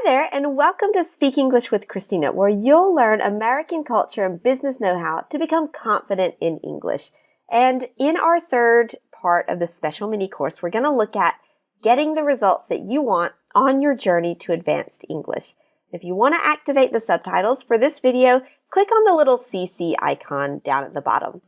Hi there, and welcome to Speak English with Christina, where you'll learn American culture and business know-how to become confident in English. And in our third part of this special mini course, we're going to look at getting the results that you want on your journey to advanced English. If you want to activate the subtitles for this video, click on the little CC icon down at the bottom.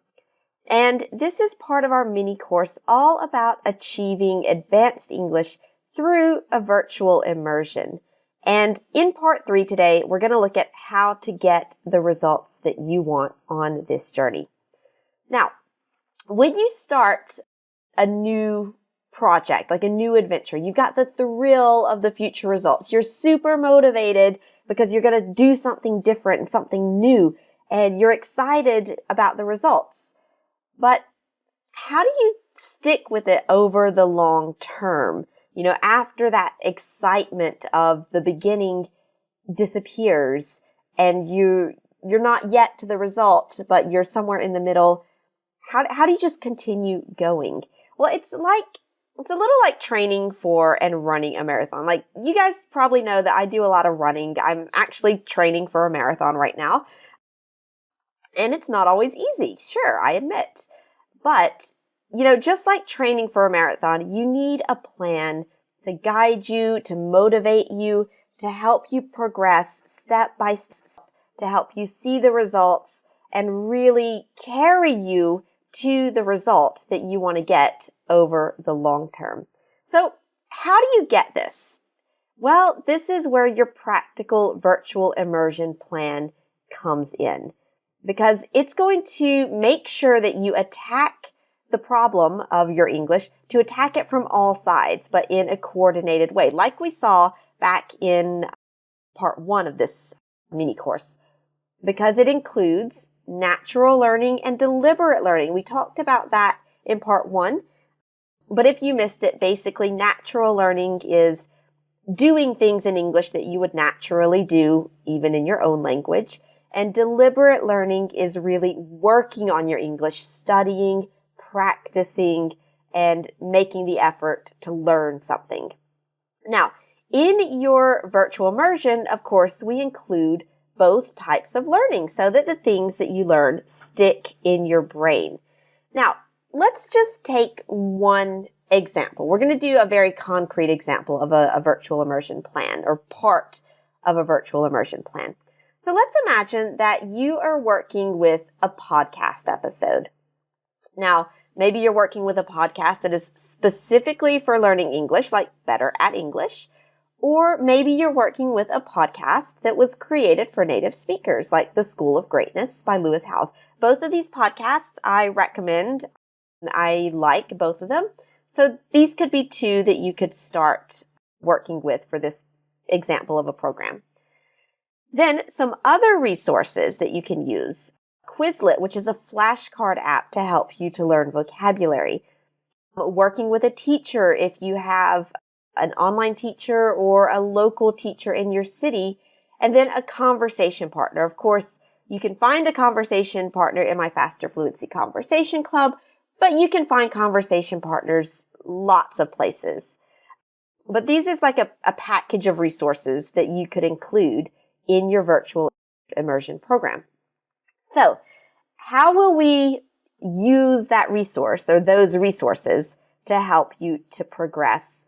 And this is part of our mini course all about achieving advanced English through a virtual immersion. And in part 3 today, we're going to look at how to get the results that you want on this journey. Now, when you start a new project, like a new adventure, you've got the thrill of the future results. You're super motivated because you're going to do something different and something new, and you're excited about the results. But how do you stick with it over the long term? You know, after that excitement of the beginning disappears and you're not yet to the result, but you're somewhere in the middle, how do you just continue going? Well, it's a little like training for and running a marathon. Like, you guys probably know that I do a lot of running. I'm actually training for a marathon right now. And it's not always easy. Sure, I admit. But you know, just like training for a marathon, you need a plan to guide you, to motivate you, to help you progress step by step, to help you see the results and really carry you to the result that you want to get over the long term. So, how do you get this? Well, this is where your practical virtual immersion plan comes in, because it's going to make sure that you attack the problem of your English, to attack it from all sides, but in a coordinated way, like we saw back in part 1 of this mini course, because it includes natural learning and deliberate learning. We talked about that in part 1, but if you missed it, basically natural learning is doing things in English that you would naturally do even in your own language, and deliberate learning is really working on your English, studying, practicing, and making the effort to learn something. Now, in your virtual immersion, of course, we include both types of learning so that the things that you learn stick in your brain. Now, let's just take one example. We're going to do a very concrete example of a virtual immersion plan, or part of a virtual immersion plan. So let's imagine that you are working with a podcast episode. Now, maybe you're working with a podcast that is specifically for learning English, like Better at English, or maybe you're working with a podcast that was created for native speakers, like The School of Greatness by Lewis Howes. Both of these podcasts I recommend. I like both of them. So these could be two that you could start working with for this example of a program. Then some other resources that you can use. Quizlet, which is a flashcard app to help you to learn vocabulary. Working with a teacher if you have an online teacher or a local teacher in your city. And then a conversation partner. Of course, you can find a conversation partner in my Faster Fluency Conversation Club, but you can find conversation partners lots of places. But these is like a package of resources that you could include in your virtual immersion program. So, how will we use that resource or those resources to help you to progress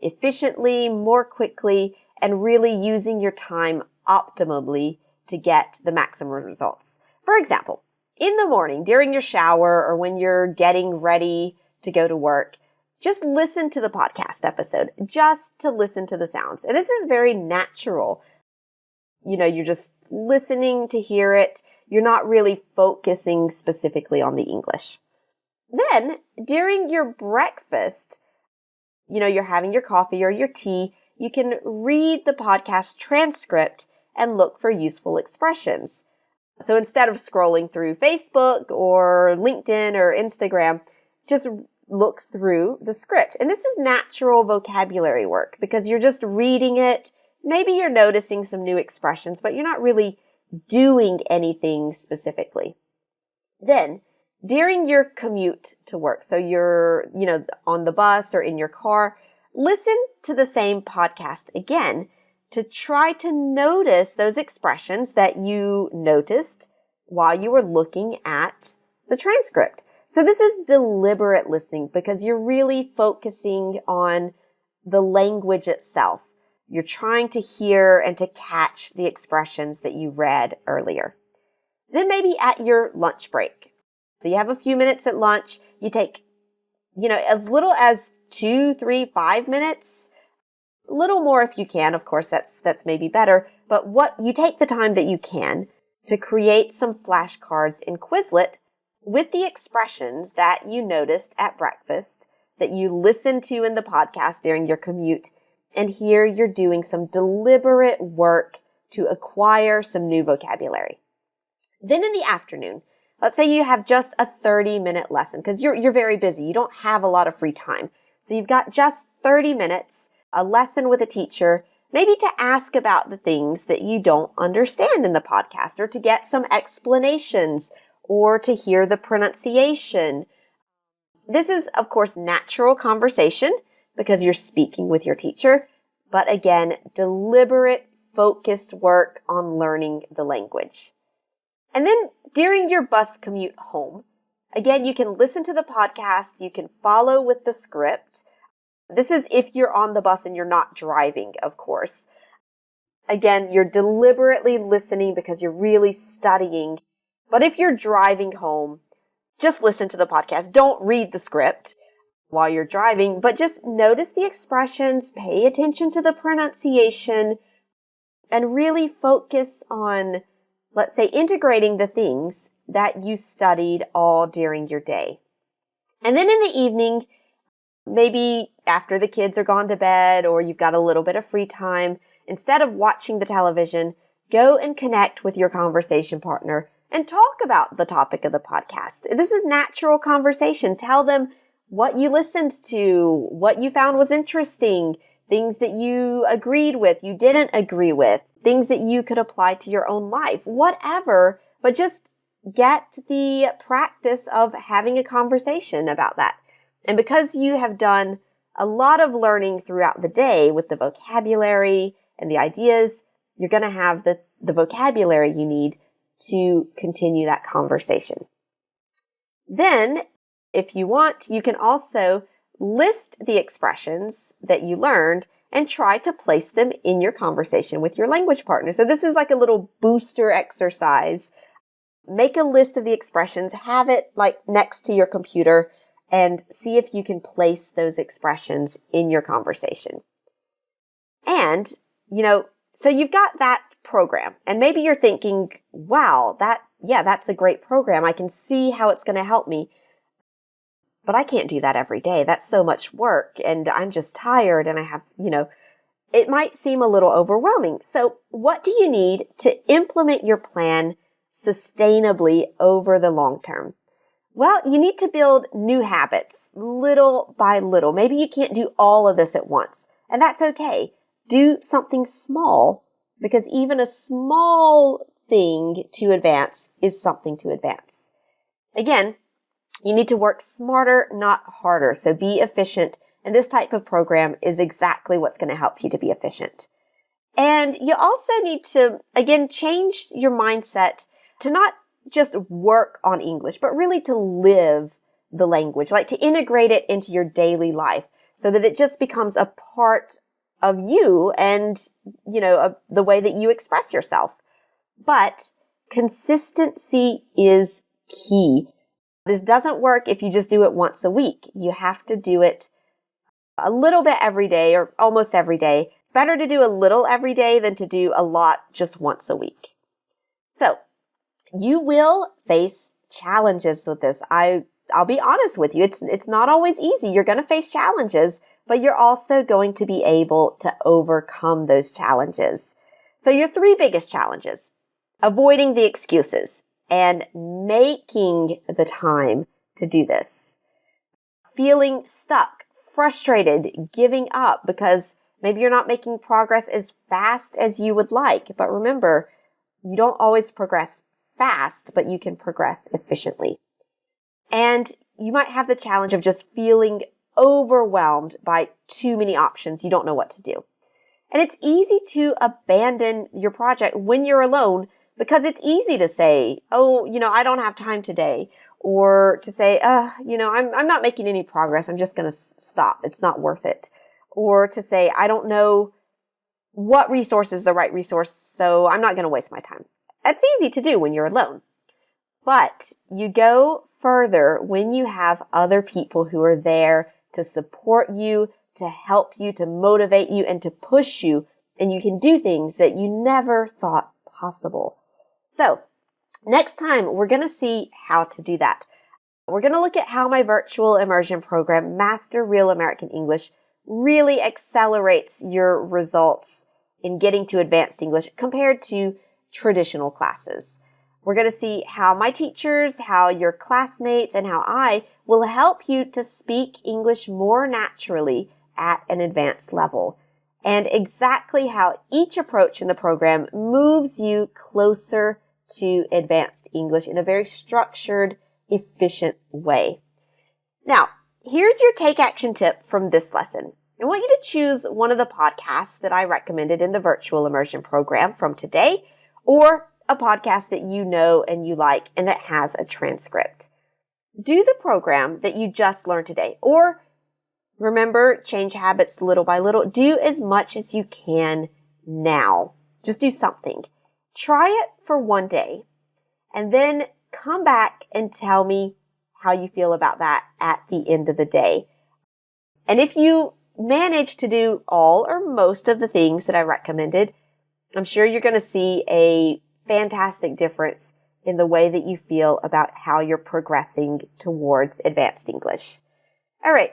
efficiently, more quickly, and really using your time optimally to get the maximum results? For example, in the morning, during your shower, or when you're getting ready to go to work, just listen to the podcast episode, just to listen to the sounds. And this is very natural. You know, you're just listening to hear it. You're not really focusing specifically on the English. Then, during your breakfast, you know, you're having your coffee or your tea, you can read the podcast transcript and look for useful expressions. So instead of scrolling through Facebook or LinkedIn or Instagram, just look through the script. And this is natural vocabulary work because you're just reading it. Maybe you're noticing some new expressions, but you're not really doing anything specifically. Then, during your commute to work, so you're, on the bus or in your car, listen to the same podcast again to try to notice those expressions that you noticed while you were looking at the transcript. So this is deliberate listening because you're really focusing on the language itself. You're trying to hear and to catch the expressions that you read earlier. Then maybe at your lunch break. So you have a few minutes at lunch. You take, as little as 2, 3, 5 minutes. A little more if you can. Of course, that's maybe better. But you take the time that you can to create some flashcards in Quizlet with the expressions that you noticed at breakfast, that you listened to in the podcast during your commute. And here you're doing some deliberate work to acquire some new vocabulary. Then in the afternoon, let's say you have just a 30-minute lesson because you're very busy. You don't have a lot of free time. So you've got just 30 minutes, a lesson with a teacher, maybe to ask about the things that you don't understand in the podcast or to get some explanations or to hear the pronunciation. This is, of course, natural conversation because you're speaking with your teacher. But again, deliberate, focused work on learning the language. And then during your bus commute home, again, you can listen to the podcast. You can follow with the script. This is if you're on the bus and you're not driving, of course. Again, you're deliberately listening because you're really studying. But if you're driving home, just listen to the podcast. Don't read the script while you're driving, but just notice the expressions, pay attention to the pronunciation, and really focus on, let's say, integrating the things that you studied all during your day. And then in the evening, maybe after the kids are gone to bed or you've got a little bit of free time, instead of watching the television, go and connect with your conversation partner and talk about the topic of the podcast. This is natural conversation. Tell them what you listened to, what you found was interesting, things that you agreed with, you didn't agree with, things that you could apply to your own life, whatever, but just get the practice of having a conversation about that. And because you have done a lot of learning throughout the day with the vocabulary and the ideas, you're going to have the vocabulary you need to continue that conversation. Then, if you want, you can also list the expressions that you learned and try to place them in your conversation with your language partner. So this is like a little booster exercise. Make a list of the expressions, have it like next to your computer, and see if you can place those expressions in your conversation. And, so you've got that program, and maybe you're thinking, wow, that's a great program. I can see how it's going to help me. But I can't do that every day. That's so much work, and I'm just tired, and I have, it might seem a little overwhelming. So what do you need to implement your plan sustainably over the long term? Well, you need to build new habits little by little. Maybe you can't do all of this at once, and that's okay. Do something small, because even a small thing to advance is something to advance. Again, you need to work smarter, not harder. So be efficient. And this type of program is exactly what's going to help you to be efficient. And you also need to, again, change your mindset to not just work on English, but really to live the language, like to integrate it into your daily life so that it just becomes a part of you and, the way that you express yourself. But consistency is key. This doesn't work if you just do it once a week. You have to do it a little bit every day or almost every day. It's better to do a little every day than to do a lot just once a week. So you will face challenges with this. I'll be honest with you. It's not always easy. You're going to face challenges, but you're also going to be able to overcome those challenges. So your 3 biggest challenges: avoiding the excuses and making the time to do this. Feeling stuck, frustrated, giving up because maybe you're not making progress as fast as you would like. But remember, you don't always progress fast, but you can progress efficiently. And you might have the challenge of just feeling overwhelmed by too many options. You don't know what to do. And it's easy to abandon your project when you're alone because it's easy to say, oh, I don't have time today. Or to say, I'm not making any progress. I'm just going to stop. It's not worth it. Or to say, I don't know what resource is the right resource, so I'm not going to waste my time. That's easy to do when you're alone. But you go further when you have other people who are there to support you, to help you, to motivate you, and to push you. And you can do things that you never thought possible. So, next time, we're going to see how to do that. We're going to look at how my virtual immersion program, Master Real American English, really accelerates your results in getting to advanced English compared to traditional classes. We're going to see how my teachers, how your classmates, and how I will help you to speak English more naturally at an advanced level, and exactly how each approach in the program moves you closer to advanced English in a very structured, efficient way. Now, here's your take action tip from this lesson. I want you to choose one of the podcasts that I recommended in the virtual immersion program from today, or a podcast that you know and you like and that has a transcript. Do the program that you just learned today, or remember, change habits little by little. Do as much as you can now. Just do something. Try it for one day and then come back and tell me how you feel about that at the end of the day. And if you manage to do all or most of the things that I recommended, I'm sure you're going to see a fantastic difference in the way that you feel about how you're progressing towards advanced English. All right.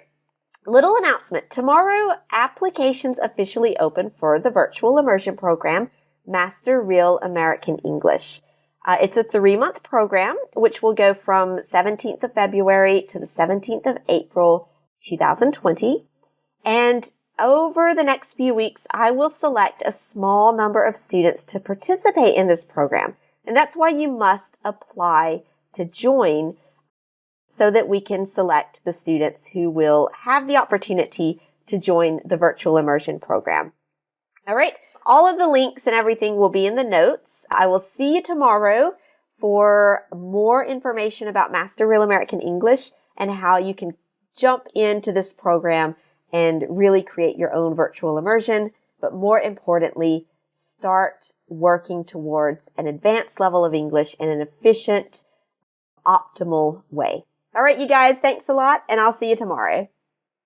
Little announcement. Tomorrow, applications officially open for the virtual immersion program, Master Real American English. It's a 3-month program, which will go from 17th of February to the 17th of April, 2020. And over the next few weeks, I will select a small number of students to participate in this program. And that's why you must apply to join so that we can select the students who will have the opportunity to join the virtual immersion program. All right. All of the links and everything will be in the notes. I will see you tomorrow for more information about Master Real American English and how you can jump into this program and really create your own virtual immersion. But more importantly, start working towards an advanced level of English in an efficient, optimal way. All right, you guys, thanks a lot, and I'll see you tomorrow.